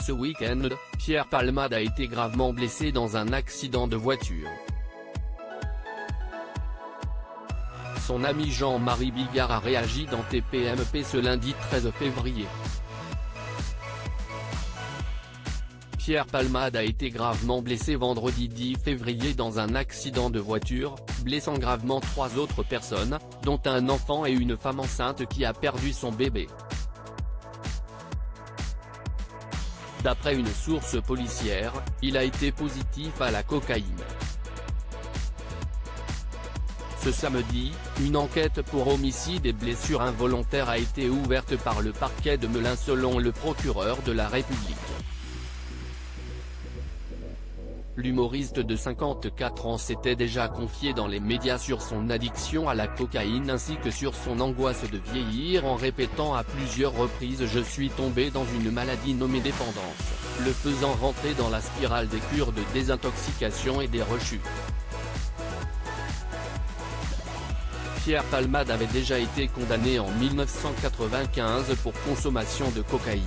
Ce week-end, Pierre Palmade a été gravement blessé dans un accident de voiture. Son ami Jean-Marie Bigard a réagi dans TPMP ce lundi 13 février. Pierre Palmade a été gravement blessé vendredi 10 février dans un accident de voiture, blessant gravement 3 autres personnes, dont un enfant et une femme enceinte qui a perdu son bébé. D'après une source policière, il a été positif à la cocaïne. Ce samedi, une enquête pour homicide et blessure involontaire a été ouverte par le parquet de Melun selon le procureur de la République. L'humoriste de 54 ans s'était déjà confié dans les médias sur son addiction à la cocaïne ainsi que sur son angoisse de vieillir en répétant à plusieurs reprises « Je suis tombé dans une maladie nommée dépendance », le faisant rentrer dans la spirale des cures de désintoxication et des rechutes. Pierre Palmade avait déjà été condamné en 1995 pour consommation de cocaïne.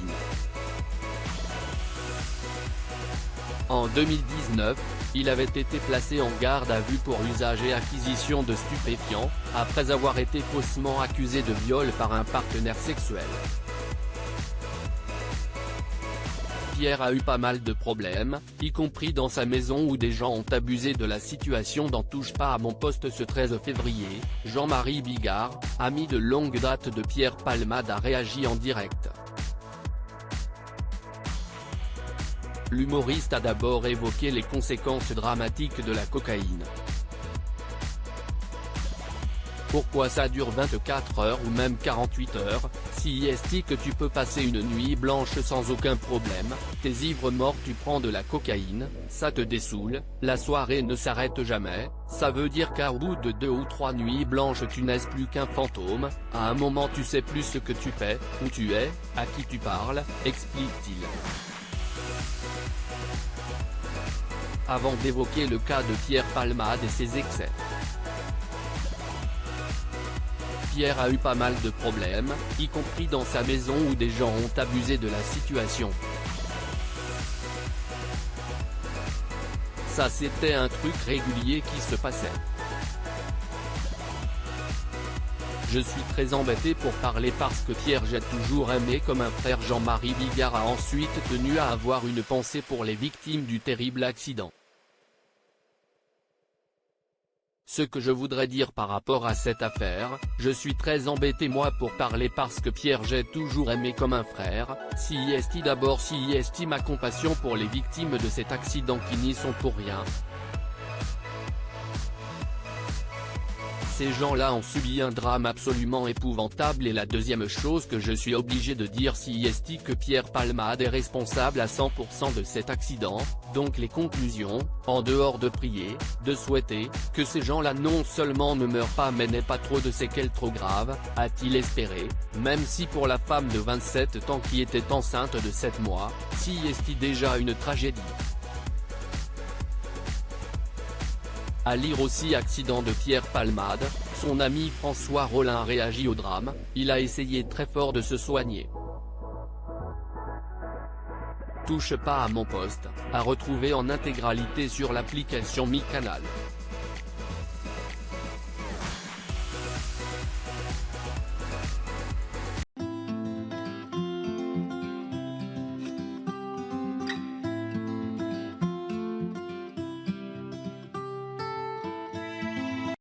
En 2019, il avait été placé en garde à vue pour usage et acquisition de stupéfiants, après avoir été faussement accusé de viol par un partenaire sexuel. Pierre a eu pas mal de problèmes, y compris dans sa maison où des gens ont abusé de la situation dans Touche pas à mon poste ce 13 février, Jean-Marie Bigard, ami de longue date de Pierre Palmade a réagi en direct. L'humoriste a d'abord évoqué les conséquences dramatiques de la cocaïne. Pourquoi ça dure 24 heures ou même 48 heures, si est que tu peux passer une nuit blanche sans aucun problème, t'es ivre mort tu prends de la cocaïne, ça te dessoule, la soirée ne s'arrête jamais, ça veut dire qu'à bout de 2 ou 3 nuits blanches tu n'es plus qu'un fantôme, à un moment tu sais plus ce que tu fais, où tu es, à qui tu parles, explique-t-il. Avant d'évoquer le cas de Pierre Palmade et ses excès. Pierre a eu pas mal de problèmes, y compris dans sa maison où des gens ont abusé de la situation. Ça c'était un truc régulier qui se passait. Je suis très embêté pour parler parce que Pierre j'ai toujours aimé comme un frère. Jean-Marie Bigard a ensuite tenu à avoir une pensée pour les victimes du terrible accident. Ce que je voudrais dire par rapport à cette affaire, je suis très embêté moi pour parler parce que Pierre j'ai toujours aimé comme un frère, si est d'abord si est ma compassion pour les victimes de cet accident qui n'y sont pour rien. Ces gens-là ont subi un drame absolument épouvantable et la deuxième chose que je suis obligé de dire si est que Pierre Palmade est responsable à 100% de cet accident, donc les conclusions, en dehors de prier, de souhaiter, que ces gens-là non seulement ne meurent pas mais n'aient pas trop de séquelles trop graves, a-t-il espéré, même si pour la femme de 27 ans qui était enceinte de 7 mois, si est déjà une tragédie. À lire aussi accident de Pierre Palmade, son ami François Rollin réagit au drame, il a essayé très fort de se soigner. Touche pas à mon poste, à retrouver en intégralité sur l'application Mi Canal.